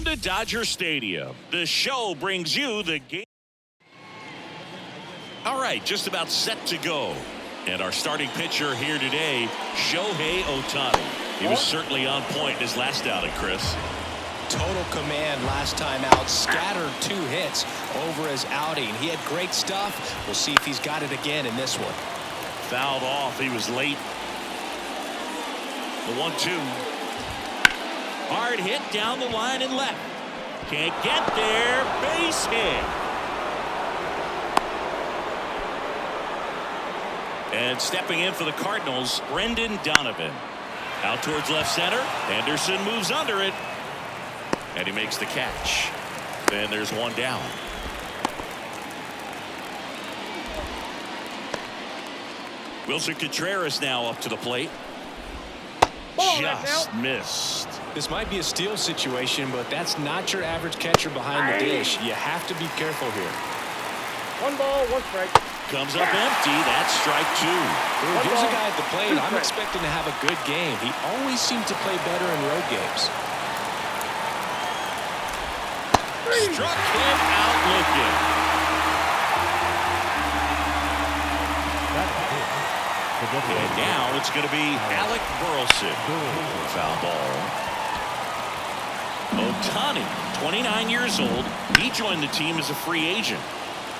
to Dodger Stadium. The show brings you the game. All right, just about set to go. And our starting pitcher here today, Shohei Ohtani. He was certainly on point in his last outing, Chris. Total command last time out. Scattered 2 hits over his outing. He had great stuff. We'll see if he's got it again in this one. Fouled off. He was late. The 1-2. Hard hit down the line and left. Can't get there. Base hit. And stepping in for the Cardinals, Brendan Donovan. Out towards left center. Henderson moves under it. And he makes the catch. Then there's one down. Wilson Contreras now up to the plate. Just missed. This might be a steal situation, but that's not your average catcher behind the dish. You have to be careful here. 1 ball, 1 strike. Comes up empty. That's strike 2. Here's a guy at the plate. I'm expecting to have a good game. He always seems to play better in road games. Struck him out looking. And now it's going to be Alec Burleson. Foul ball. Ohtani, 29 years old. He joined the team as a free agent.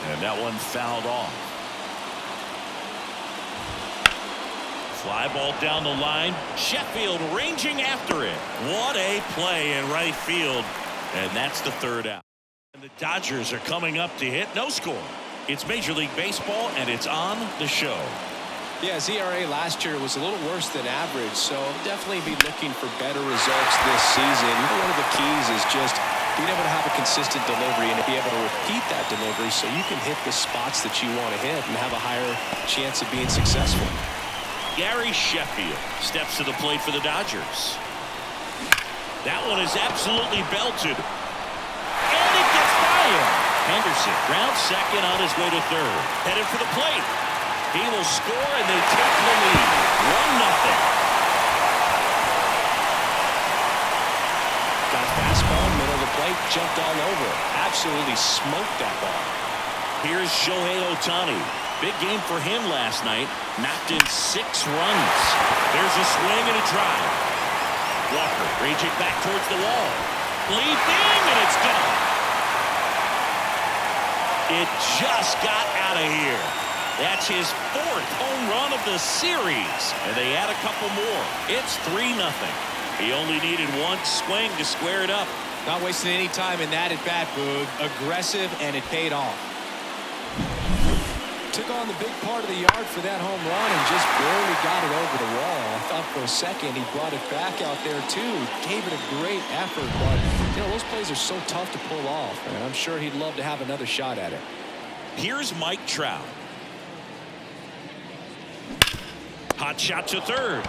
And that one fouled off. Fly ball down the line. Sheffield ranging after it. What a play in right field. And that's the 3rd out. And the Dodgers are coming up to hit. No score. It's Major League Baseball, and it's on the show. Yeah, his ERA last year was a little worse than average, so definitely be looking for better results this season. One of the keys is just being able to have a consistent delivery and to be able to repeat that delivery so you can hit the spots that you want to hit and have a higher chance of being successful. Gary Sheffield steps to the plate for the Dodgers. That one is absolutely belted. And it gets by him. Henderson rounds second on his way to 3rd. Headed for the plate. He will score and they take the lead. 1-0. Got a fastball, middle of the plate, jumped all over it. Absolutely smoked that ball. Here's Shohei Ohtani. Big game for him last night. Knocked in 6 runs. There's a swing and a drive. Walker raging back towards the wall. Leaping, and it's gone. It just got out of here. That's his 4th home run of the series. And they add a couple more. It's 3-0. He only needed 1 swing to square it up. Not wasting any time in that at bat, Boog. Aggressive, and it paid off. Took on the big part of the yard for that home run and just barely got it over the wall. I thought for a second he brought it back out there too. Gave it a great effort, but you know those plays are so tough to pull off, and I'm sure he'd love to have another shot at it. Here's Mike Trout. Hot shot to 3rd.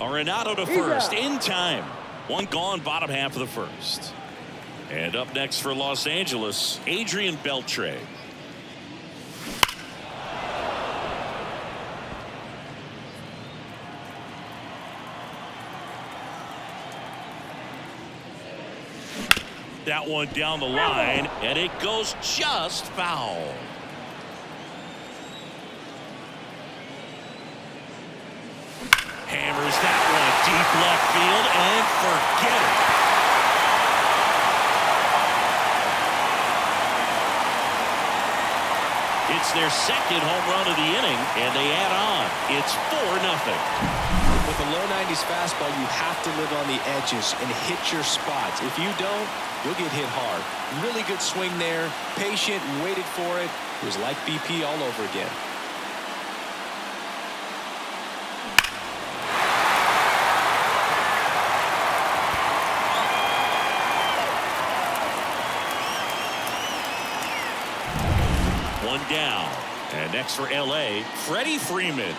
Arenado to 1st in time. 1 gone, bottom half of the 1st. And up next for Los Angeles, Adrian Beltre. That one down the line, and it goes just foul. Hammers that one deep left field, and forget it. It's their 2nd home run of the inning, and they add on. It's 4-0. With a low 90s fastball, you have to live on the edges and hit your spots. If you don't, you'll get hit hard. Really good swing there. Patient, waited for it. It was like BP all over again. One down. And next for L.A., Freddie Freeman.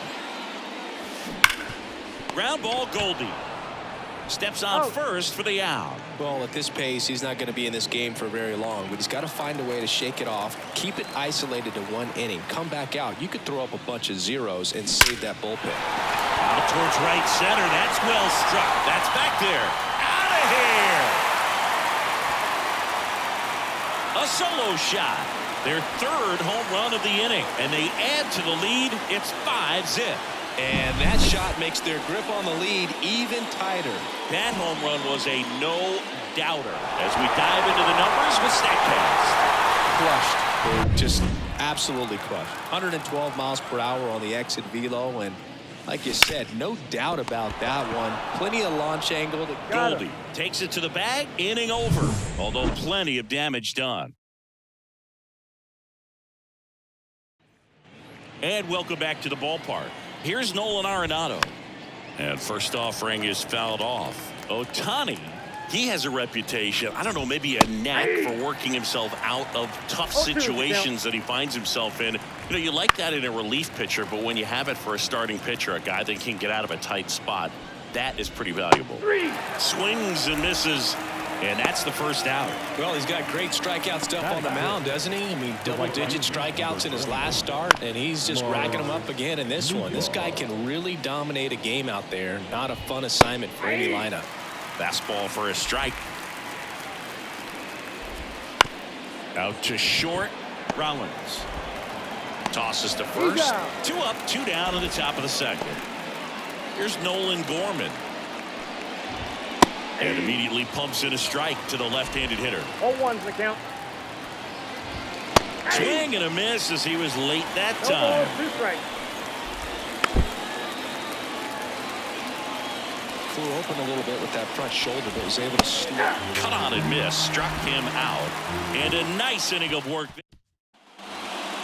Ground ball, Goldie. Steps on first for the out. Well, at this pace, he's not going to be in this game for very long, but he's got to find a way to shake it off, keep it isolated to 1 inning, come back out. You could throw up a bunch of zeros and save that bullpen. Out towards right center. That's well struck. That's back there. Out of here. A solo shot. Their third home run of the inning, and they add to the lead. It's 5-zip. And that shot makes their grip on the lead even tighter. That home run was a no-doubter. As we dive into the numbers with StatCast. Crushed. Just absolutely crushed. 112 miles per hour on the exit velo, and like you said, no doubt about that one. Plenty of launch angle. Goldie takes it to the bag. Inning over, although plenty of damage done. And welcome back to the ballpark. Here's Nolan Arenado. And first offering is fouled off. Ohtani, he has a reputation, I don't know, maybe a knack for working himself out of tough situations that he finds himself in. You know, you like that in a relief pitcher, but when you have it for a starting pitcher, a guy that can get out of a tight spot, that is pretty valuable. Swings and misses, and that's the first out. Well, he's got great strikeout stuff on the mound, doesn't he? I mean, double-digit strikeouts in his last start, and he's just racking them up again in this one. This guy can really dominate a game out there. Not a fun assignment for any lineup. Fastball for a strike. Out to short. Rollins tosses to first. 2 up, 2 down in the top of the second. Here's Nolan Gorman. And immediately pumps in a strike to the left-handed hitter. 0-1's the count. Swing and a miss as he was late that No time. balls, 2 strikes. Flew open a little bit with that front shoulder, but was able to slip. Cut on and miss. Struck him out. And a nice inning of work.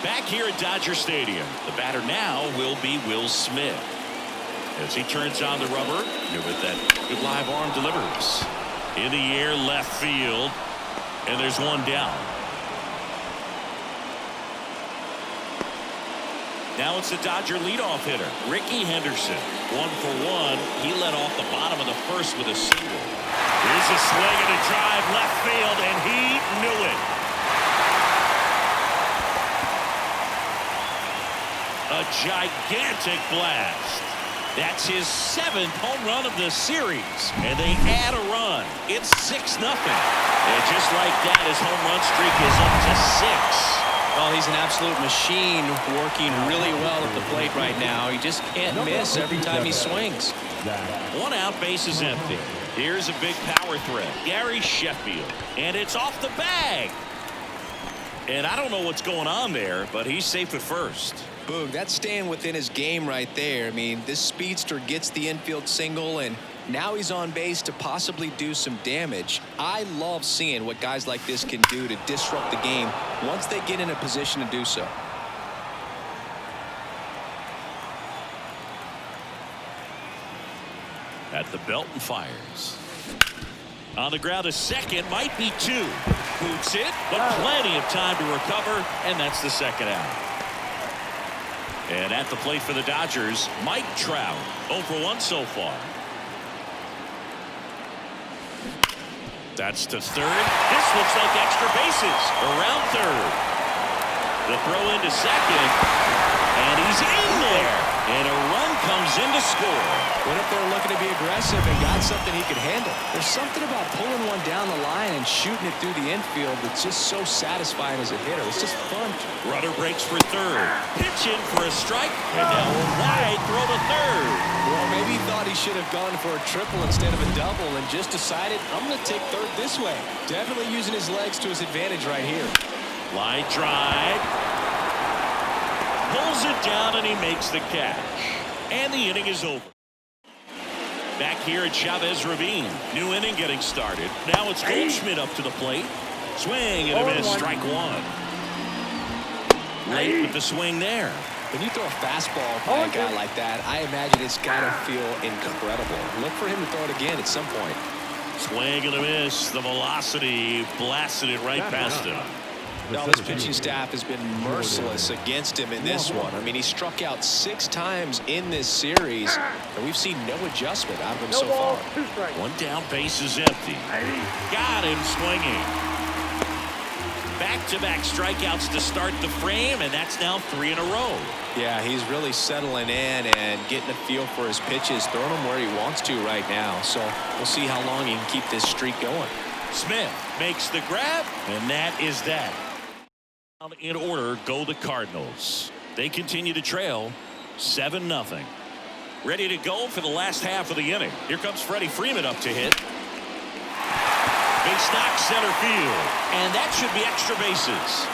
Back here at Dodger Stadium, the batter now will be Will Smith. As he turns on the rubber, with that good live arm delivers. In the air, left field. And there's one down. Now it's the Dodger leadoff hitter, Ricky Henderson. 1 for 1. He led off the bottom of the first with a single. Here's a swing and a drive left field, and he knew it. A gigantic blast. That's his 7th home run of the series, and they add a run. It's 6-0. And just like that, his home run streak is up to 6. Well, he's an absolute machine, working really well at the plate right now. He just can't miss every time he swings. 1 out, base is empty. Here's a big power threat, Gary Sheffield, and it's off the bag. And I don't know what's going on there, but he's safe at first. Boog, that's staying within his game right there. I mean, this speedster gets the infield single, and now he's on base to possibly do some damage. I love seeing what guys like this can do to disrupt the game once they get in a position to do so. At the belt and fires. On the ground, a second, might be 2. Boots it, but plenty of time to recover, and that's the second out. And at the plate for the Dodgers, Mike Trout. 0 for 1 so far. That's to third. This looks like extra bases around third. The throw into second, and he's in there. And a run comes in to score. Went up there looking to be aggressive and got something he could handle. There's something about pulling one down the line and shooting it through the infield that's just so satisfying as a hitter. It's just fun. Runner breaks for third. Pitch in for a strike. And now a wide throw to third. Well, maybe he thought he should have gone for a triple instead of a double and just decided, I'm going to take third this way. Definitely using his legs to his advantage right here. Line drive. Pulls it down and he makes the catch. And the inning is over. Back here at Chavez Ravine. New inning getting started. Now it's Goldschmidt up to the plate. Swing and a miss. Strike 1. Late with the swing there. When you throw a fastball by a guy like that, I imagine it's got to feel incredible. Look for him to throw it again at some point. Swing and a miss. The velocity blasted it right past him. Now, this pitching staff has been merciless against him in this one. I mean, he struck out 6 times in this series, and we've seen no adjustment out of him so far. 1 down, base is empty. Got him swinging. Back-to-back strikeouts to start the frame, and that's now 3 in a row. Yeah, he's really settling in and getting a feel for his pitches, throwing them where he wants to right now. So we'll see how long he can keep this streak going. Smith makes the grab, and that is that. In order go the Cardinals. They continue to trail 7-0. Ready to go for the last half of the inning. Here comes Freddie Freeman up to hit. Base knock center field, and that should be extra bases.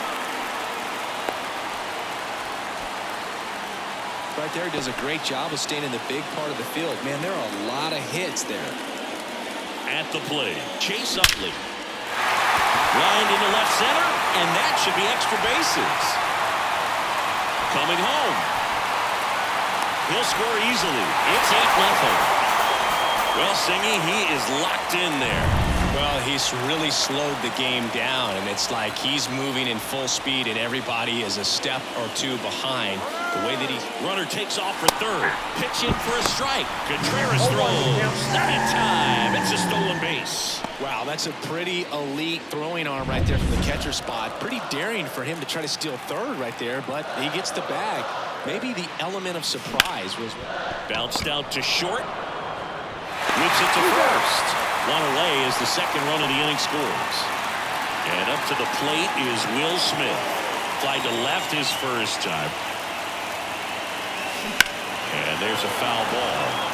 Right there, he does a great job of staying in the big part of the field. Man, there are a lot of hits there. At the plate, Chase Utley. Lined into left center, and that should be extra bases. Coming home. He'll score easily. It's 8-0. Well, Singy, he is locked in there. Well, he's really slowed the game down, and it's like he's moving in full speed, and everybody is a step or two behind. The way that runner takes off for third. Pitch in for a strike. Contreras throws. Not in time. It's a stolen base. Wow, that's a pretty elite throwing arm right there from the catcher spot. Pretty daring for him to try to steal third right there, but he gets the bag. Maybe the element of surprise was bounced out to short. Whips it to first. One away as the second run of the inning scores. And up to the plate is Will Smith. Fly to left his first time. And there's a foul ball.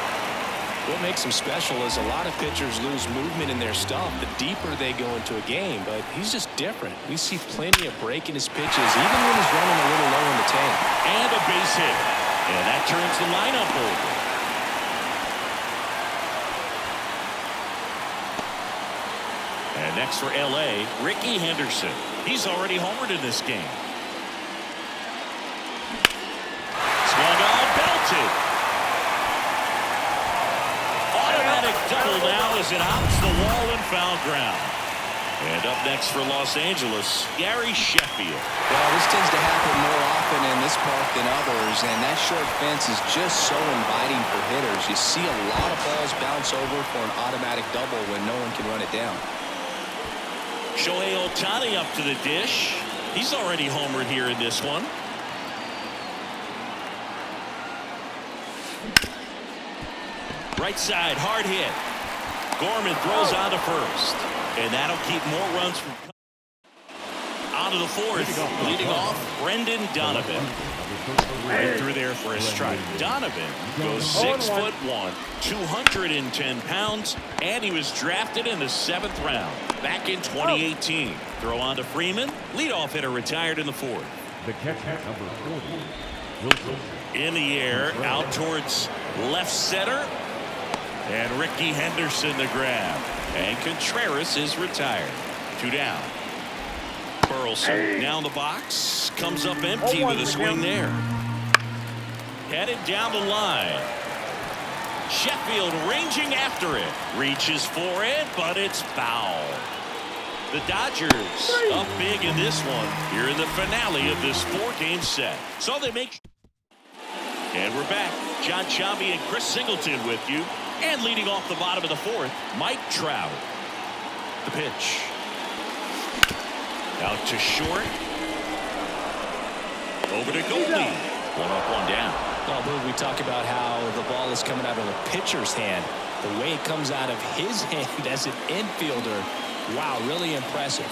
What makes him special is a lot of pitchers lose movement in their stuff the deeper they go into a game, but he's just different. We see plenty of break in his pitches, even when he's running a little low in the tank. And a base hit. And that turns the lineup over. And next for L.A., Ricky Henderson. He's already homered in this game. Swung on, belted. Automatic double now as it hops the wall and foul ground. And up next for Los Angeles, Gary Sheffield. Well, this tends to happen more often in this park than others, and that short fence is just so inviting for hitters. You see a lot of balls bounce over for an automatic double when no one can run it down. Shohei Ohtani up to the dish. He's already homered here in this one. Right side, hard hit. Gorman throws on to first. And that'll keep more runs from on to the fourth. Leading off, Brendan Donovan. Right through there for a strike. Donovan goes 6'1", 210 pounds, and he was drafted in the 7th round back in 2018. Throw on to Freeman. Leadoff hitter retired in the 4th. The catcher, number 40, Wilson. In the air, out towards left center. And Ricky Henderson the grab. And Contreras is retired. 2 down. Burleson down the box. Comes up empty with a swing there. Headed down the line. Sheffield ranging after it. Reaches for it, but it's foul. The Dodgers up big in this one. Here in the finale of this 4-game set. So they make. And we're back. John Chambi and Chris Singleton with you. And leading off the bottom of the 4th, Mike Trout. The pitch. Out to short. Over to Goldie. 1 up, 1 down. Well, we talk about how the ball is coming out of a pitcher's hand. The way it comes out of his hand as an infielder. Wow, really impressive.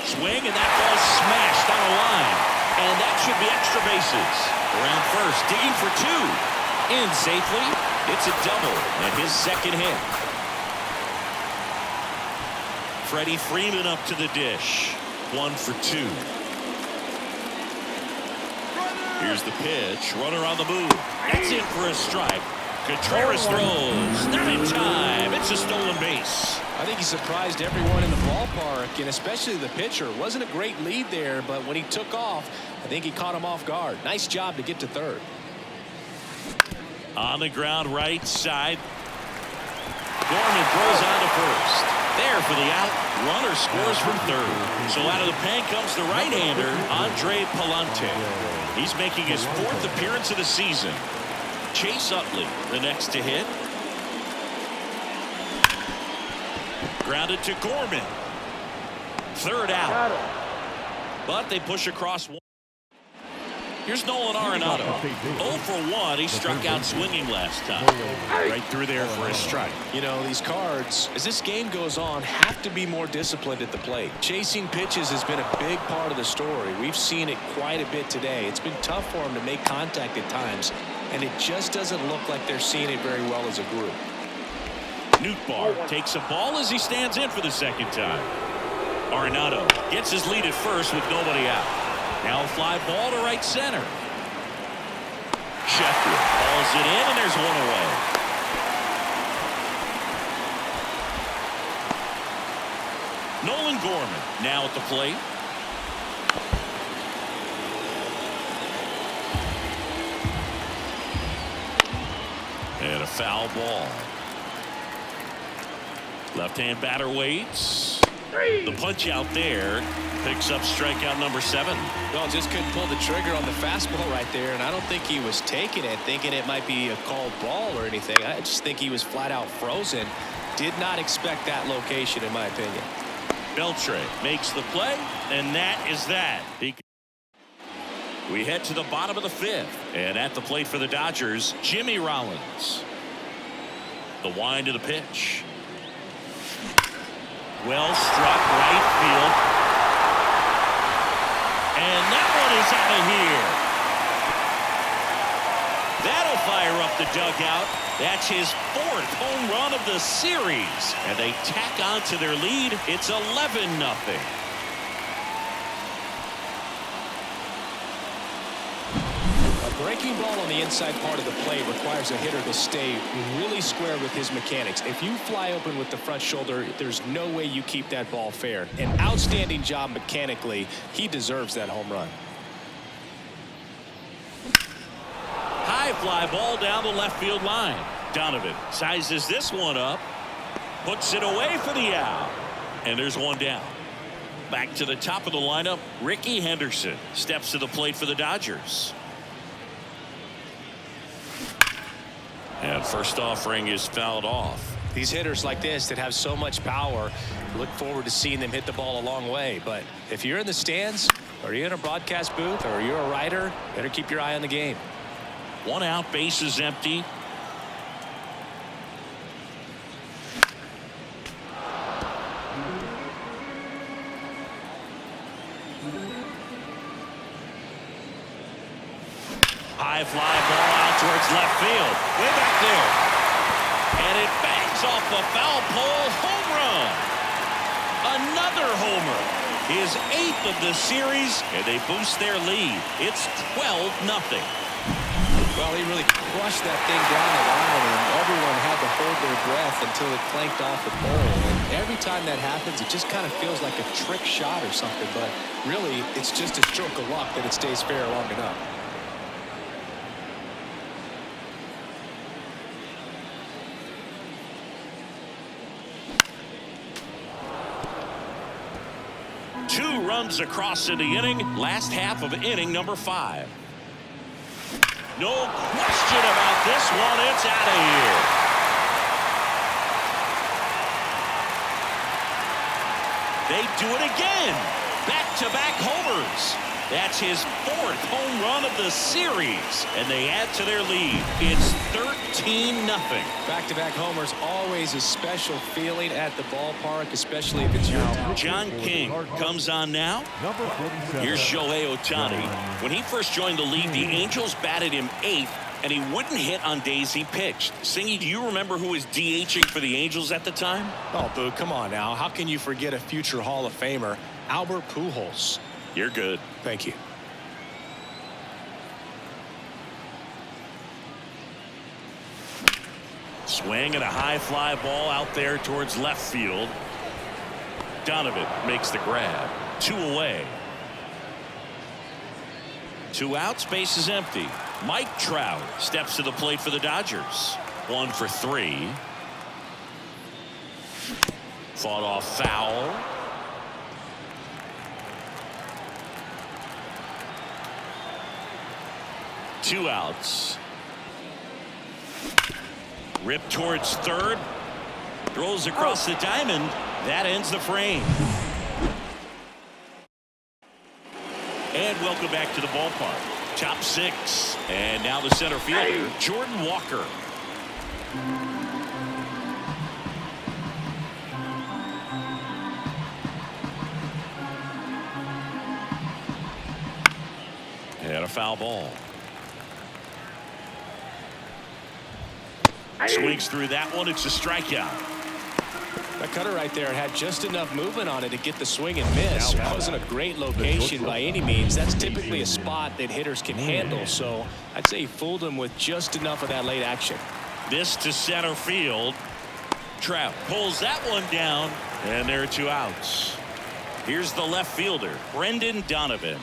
Swing, and that ball's smashed on a line. And that should be extra bases. Around first, digging for 2. In safely. It's a double and his second hit. Freddie Freeman up to the dish. 1 for 2. Here's the pitch. Runner on the move. That's in for a strike. Contreras throws. Not in time. It's a stolen base. I think he surprised everyone in the ballpark, and especially the pitcher. Wasn't a great lead there, but when he took off, I think he caught him off guard. Nice job to get to third. On the ground, right side. Gorman throws on to first. There for the out. Runner scores from third. So out of the pen comes the right-hander, Andre Palante. He's making his 4th appearance of the season. Chase Utley, the next to hit. Grounded to Gorman. Third out. But they push across one. Here's Nolan Arenado. 0 for 1. He struck out swinging last time. Right through there for a strike. You know, these Cards, as this game goes on, have to be more disciplined at the plate. Chasing pitches has been a big part of the story. We've seen it quite a bit today. It's been tough for them to make contact at times, and it just doesn't look like they're seeing it very well as a group. Nootbaar takes a ball as he stands in for the second time. Arenado gets his lead at first with nobody out. Now a fly ball to right center. Sheffield hauls it in, and there's one away. Nolan Gorman now at the plate. And a foul ball. Left-hand batter waits. The punch out there picks up strikeout number 7. Well, just couldn't pull the trigger on the fastball right there, and I don't think he was taking it, thinking it might be a called ball or anything. I just think he was flat out frozen. Did not expect that location, in my opinion. Beltre makes the play, and that is that. We head to the bottom of the 5th, and at the plate for the Dodgers, Jimmy Rollins. The wind of the pitch. Well struck right field. And that one is out of here. That'll fire up the dugout. That's his 4th home run of the series. And they tack on to their lead. It's 11-0. Breaking ball on the inside part of the plate requires a hitter to stay really square with his mechanics. If you fly open with the front shoulder, there's no way you keep that ball fair. An outstanding job mechanically. He deserves that home run. High fly ball down the left field line. Donovan sizes this one up, puts it away for the out, and there's one down. Back to the top of the lineup, Ricky Henderson steps to the plate for the Dodgers. And first offering is fouled off. These hitters like this that have so much power, look forward to seeing them hit the ball a long way. But if you're in the stands, or you're in a broadcast booth, or you're a writer, better keep your eye on the game. 1 out, base is empty. High fly ball out towards left field. Way back there. And it bangs off the foul pole. Home run. Another homer. His 8th of the series, and they boost their lead. It's 12-0. Well, he really crushed that thing down the line, and everyone had to hold their breath until it clanked off the pole. And every time that happens, it just kind of feels like a trick shot or something. But really, it's just a stroke of luck that it stays fair long enough. Two runs across in the inning. Last half of inning number 5. No question about this one. It's out of here. They do it again. Back-to-back homers. That's his 4th home run of the series. And they add to their lead. It's 13-0. Back-to-back homers, always a special feeling at the ballpark, especially if it's your team. John King comes on now. Number 47. Here's Shohei Ohtani. When he first joined the league, the Angels batted him 8th, and he wouldn't hit on days he pitched. Singy, do you remember who was DHing for the Angels at the time? Oh, Boo, come on now. How can you forget a future Hall of Famer, Albert Pujols? You're good. Thank you. Swing and a high fly ball out there towards left field. Donovan makes the grab. 2 away. 2 outs, base is empty. Mike Trout steps to the plate for the Dodgers. 1 for 3. Fought off foul. Two outs. Ripped towards third. Throws across the diamond. That ends the frame. And welcome back to the ballpark. Top 6. And now the center fielder, Jordan Walker. And a foul ball. Swings through that one. It's a strikeout. That cutter right there had just enough movement on it to get the swing and miss. That wasn't a great location by any means. That's typically a spot that hitters can handle. So I'd say he fooled him with just enough of that late action. This to center field. Trout pulls that one down, and there are 2 outs. Here's the left fielder, Brendan Donovan.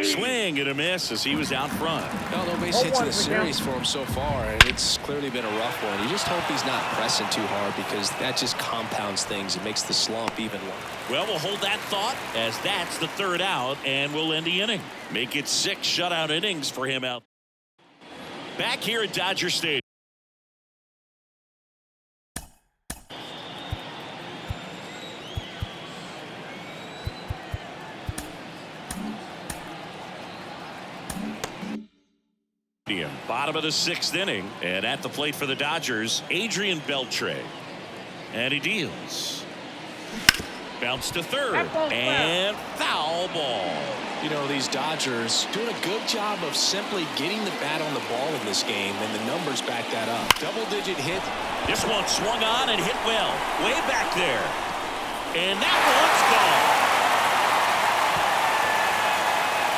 Swing and a miss as he was out front. No base hits in the series for him so far, and it's clearly been a rough one. You just hope he's not pressing too hard, because that just compounds things. It makes the slump even longer. Well, we'll hold that thought, as that's the 3rd out, and we'll end the inning. Make it 6 shutout innings for him out. Back here at Dodger Stadium. Bottom of the 6th inning, and at the plate for the Dodgers, Adrian Beltre. And he deals. Bounce to 3rd, and foul ball. You know, these Dodgers doing a good job of simply getting the bat on the ball in this game, and the numbers back that up. Double-digit hit. This one swung on and hit well, way back there. And that one's gone.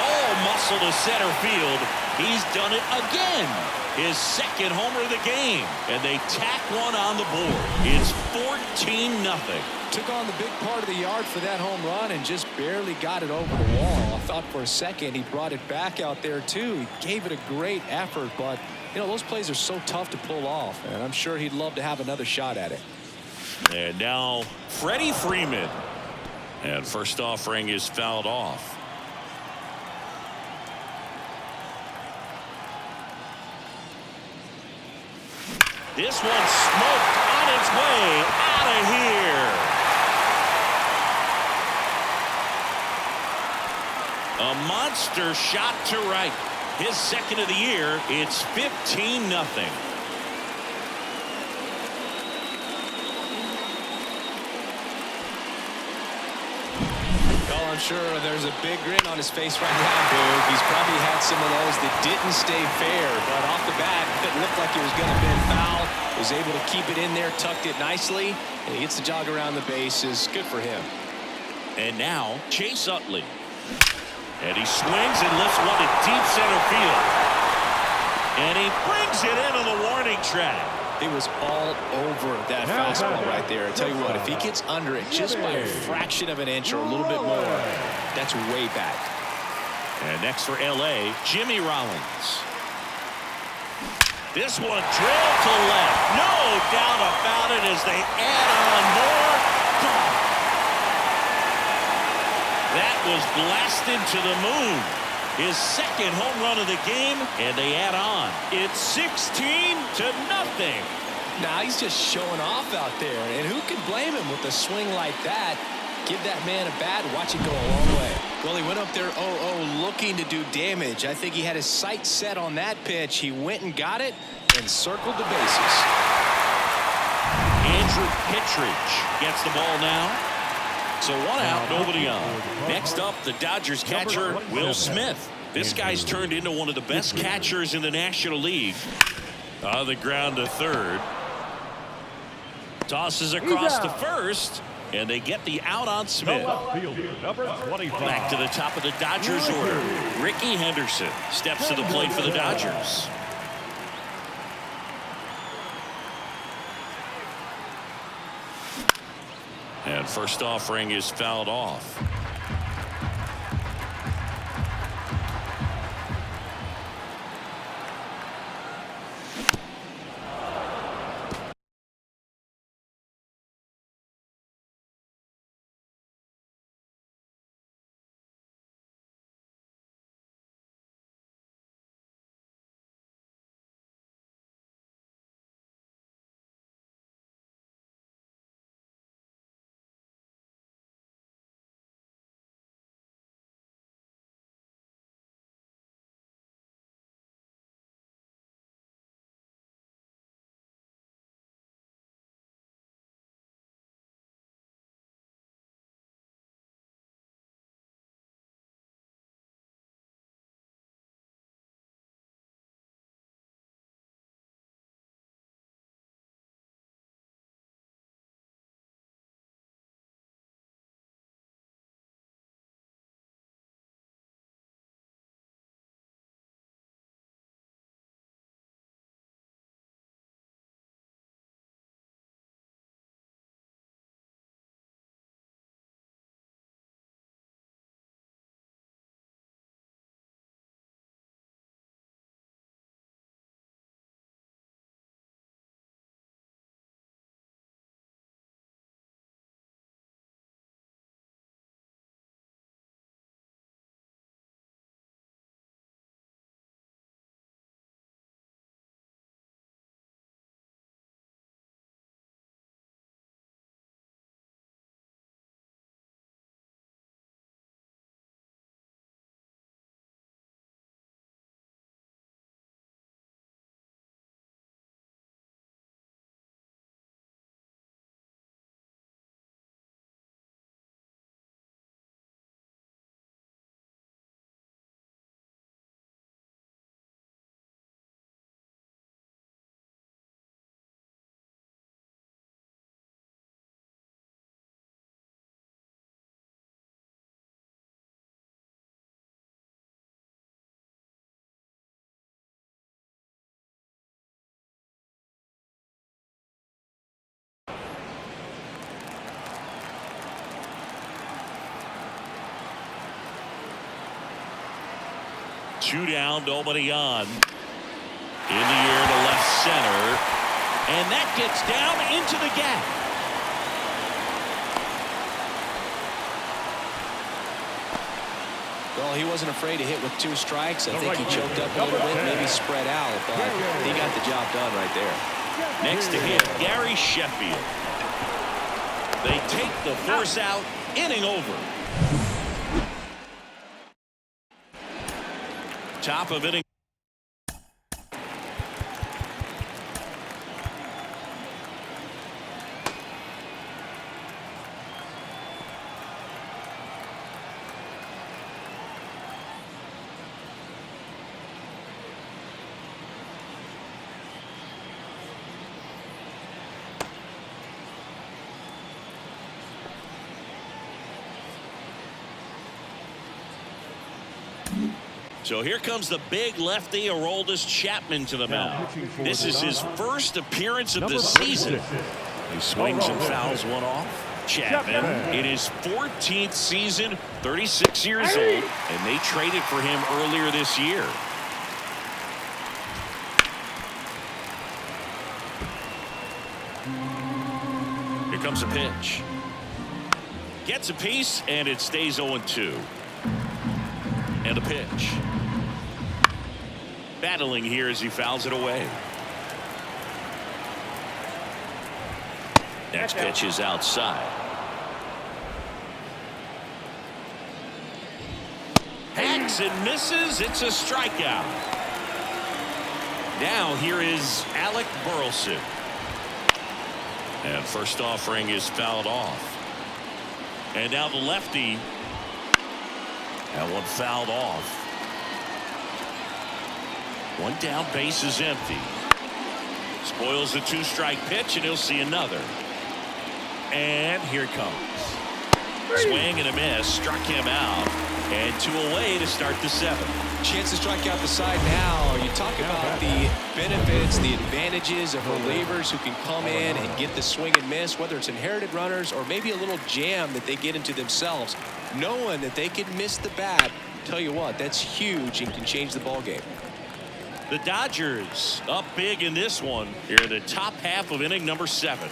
Oh, muscle to center field. He's done it again. His 2nd homer of the game. And they tack one on the board. It's 14-0. Took on the big part of the yard for that home run and just barely got it over the wall. I thought for a second he brought it back out there too. He gave it a great effort, but you know, those plays are so tough to pull off, and I'm sure he'd love to have another shot at it. And now Freddie Freeman. And first offering is fouled off. This one smoked on its way out of here. A monster shot to right. His 2nd of the year. It's 15-0. Well, I'm sure there's a big grin on his face right now, Boog. He's probably had some of those that didn't stay fair, but off the bat, it looked like it was going to be foul. Was able to keep it in there, tucked it nicely, and he gets the jog around the bases. Good for him. And now Chase Utley. And he swings and lifts one to deep center field. And he brings it into the warning track. It was all over that fastball right there. I tell you what, if he gets under it just by a fraction of an inch or a little bit more, that's way back. And next for L.A., Jimmy Rollins. This one drilled to left. No doubt about it as they add on more. That was blasted to the moon. His 2nd home run of the game, and they add on. It's 16-0. Now he's just showing off out there, and who can blame him with a swing like that? Give that man a bat, watch it go a long way. Well, he went up there 0-0 looking to do damage. I think he had his sights set on that pitch. He went and got it and circled the bases. Andrew Kittredge gets the ball now. So 1 out, nobody on. Next up, the Dodgers catcher, Will Smith. This guy's turned into one of the best catchers in the National League. On the ground to 3rd. Tosses across to 1st. And they get the out on Smith. Back to the top of the Dodgers order. Ricky Henderson steps to the plate for the Dodgers. And first offering is fouled off. 2 down, nobody on. In the air to left center. And that gets down into the gap. Well, he wasn't afraid to hit with 2 strikes. I think he choked up a little bit, maybe spread out, but he got the job done right there. Next to hit, Gary Sheffield. They take the force out, inning over. Top of inning. So here comes the big lefty Aroldis Chapman to the mound. This is his first appearance of the season. He swings and fouls one off. Chapman in his 14th season, 36 years old, and they traded for him earlier this year. Here comes a pitch. Gets a piece, and it stays 0-2. And a pitch. Battling here as he fouls it away. Next pitch is outside. Hacks and misses. It's a strikeout. Now here is Alec Burleson. And first offering is fouled off. And now the lefty. That one fouled off. One down, base is empty. Spoils the 2-strike pitch, and he'll see another. And here it comes. Swing and a miss, struck him out. And 2 away to start the 7th. Chance to strike out the side now. You talk about the benefits, the advantages of relievers who can come in and get the swing and miss, whether it's inherited runners or maybe a little jam that they get into themselves. Knowing that they can miss the bat, tell you what, that's huge and can change the ball game. The Dodgers up big in this one here in the top half of inning number 7.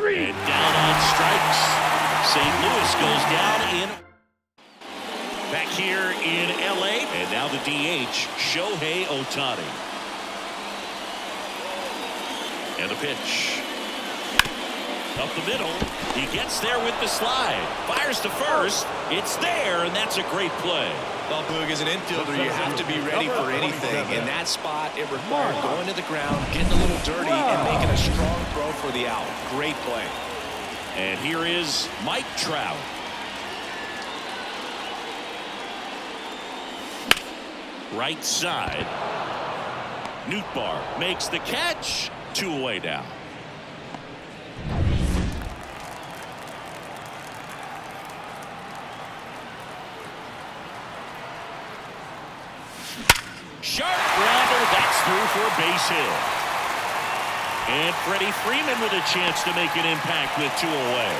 And down on strikes. St. Louis goes down in. Back here in LA, and now the DH, Shohei Ohtani. And a pitch. Up the middle. He gets there with the slide. Fires to first. It's there, and that's a great play. Well, Boog, as an infielder, you have to be ready for anything. In that spot, it required going to the ground, getting a little dirty, and making a strong throw for the out. Great play. And here is Mike Trout. Right side. Nootbaar makes the catch. 2 away now. Sharp grounder, that's through for a base hit. And Freddie Freeman with a chance to make an impact with 2 away.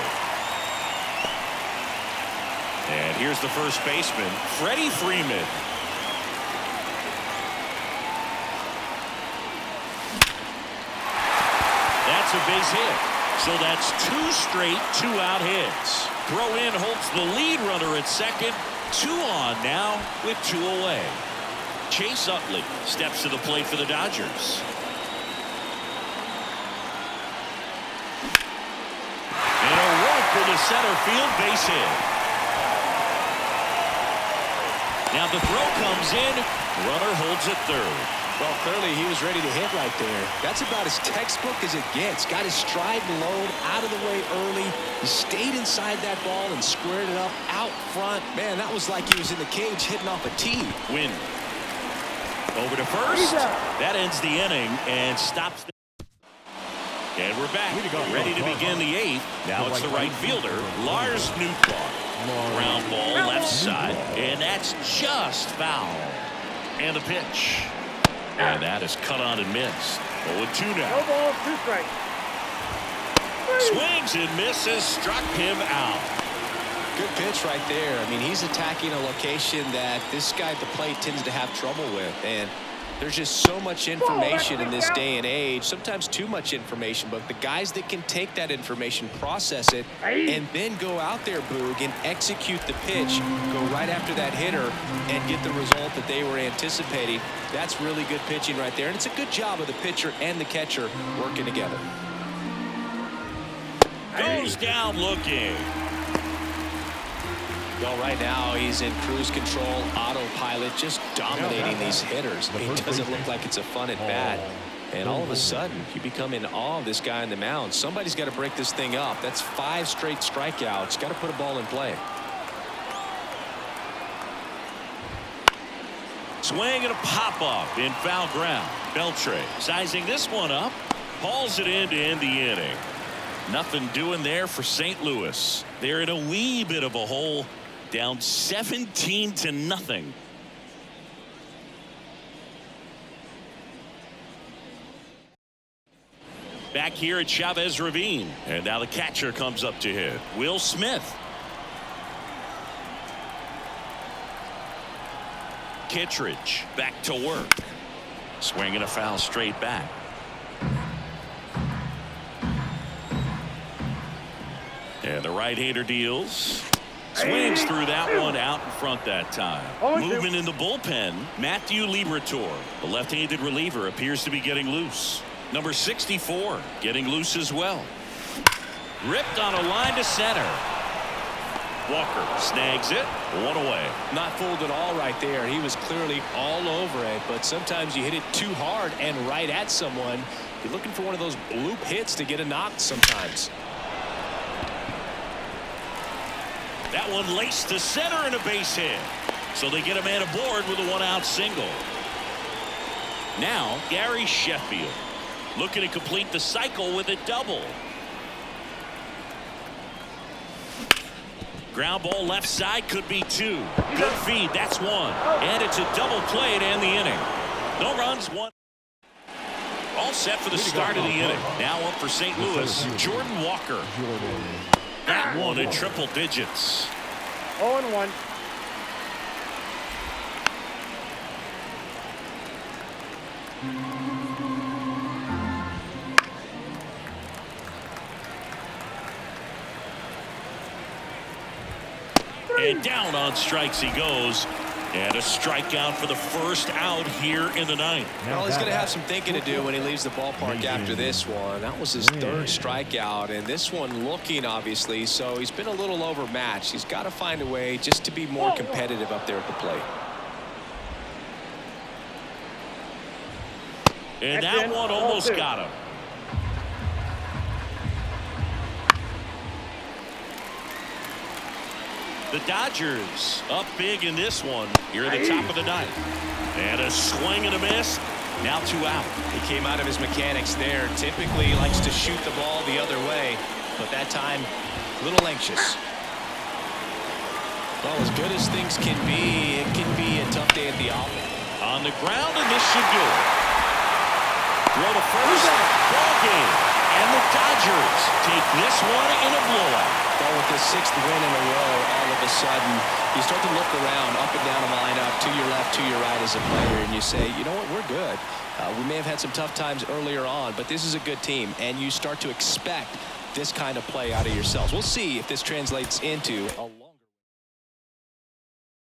And here's the first baseman, Freddie Freeman. That's a base hit. So that's 2 straight 2-out hits. Throw in holds the lead runner at second. 2 on now with 2 away. Chase Utley steps to the plate for the Dodgers. And a rope for the center field base hit. Now the throw comes in. Runner holds at third. Well, clearly he was ready to hit right there. That's about as textbook as it gets. Got his stride and load out of the way early. He stayed inside that ball and squared it up out front. Man, that was like he was in the cage hitting off a tee. Win. Over to first. That ends the inning and stops. And we're back. Ready to begin the 8th. Now it's the right fielder, Lars Nootbaar. Ground ball left side. And that's just foul. And a pitch. And that is cut on and missed. 0-2 now. No ball, 2 strikes. Swings and misses. Struck him out. Good pitch right there. I mean, he's attacking a location that this guy at the plate tends to have trouble with. And there's just so much information in this day and age, sometimes too much information, but the guys that can take that information, process it, and then go out there, Boog, and execute the pitch, go right after that hitter, and get the result that they were anticipating. That's really good pitching right there, and it's a good job of the pitcher and the catcher working together. Goes down looking. Well, right now he's in cruise control, autopilot, just dominating these hitters. It doesn't look like it's a fun at bat. And all of a sudden, you become in awe of this guy on the mound. Somebody's got to break this thing up. That's 5 straight strikeouts. Got to put a ball in play. Swing and a pop-up in foul ground. Beltre sizing this one up. Hauls it in to end the inning. Nothing doing there for St. Louis. They're in a wee bit of a hole. Down 17-0. Back here at Chavez Ravine. And now the catcher comes up to hit. Will Smith. Kittredge back to work. Swinging a foul straight back. And the right-hander deals. Swings through that one out in front that time. Movement in the bullpen. Matthew Liberatore, the left-handed reliever, appears to be getting loose. Number 64 getting loose as well. Ripped on a line to center. Walker snags it. 1 away. Not fooled at all right there. He was clearly all over it, but sometimes you hit it too hard and right at someone. You're looking for one of those bloop hits to get a knock sometimes. That one laced to center and a base hit. So they get a man aboard with a 1-out single. Now Gary Sheffield looking to complete the cycle with a double. Ground ball left side, could be 2. Good feed, that's 1. And it's a double play to end the inning. No runs, 1. All set for the start of the inning. Now up for St. Louis, Jordan Walker. That one in triple digits. 0-1. And down on strikes he goes. And a strikeout for the first out here in the ninth. Well, he's going to have some thinking to do when he leaves the ballpark after this one. That was his 3rd strikeout, and this one looking, obviously, so he's been a little overmatched. He's got to find a way just to be more competitive up there at the plate. And that one almost got him. The Dodgers up big in this one here at the top of the ninth. And a swing and a miss. Now 2 out. He came out of his mechanics there. Typically he likes to shoot the ball the other way, but that time a little anxious. Well, as good as things can be, it can be a tough day at the office. On the ground, and this should do it. Throw to first. Ball game. And the Dodgers take this one in a blowout. Well, with the 6th win in a row, all of a sudden, you start to look around, up and down the lineup, to your left, to your right as a player, and you say, you know what, we're good. We may have had some tough times earlier on, but this is a good team, and you start to expect this kind of play out of yourselves. We'll see if this translates into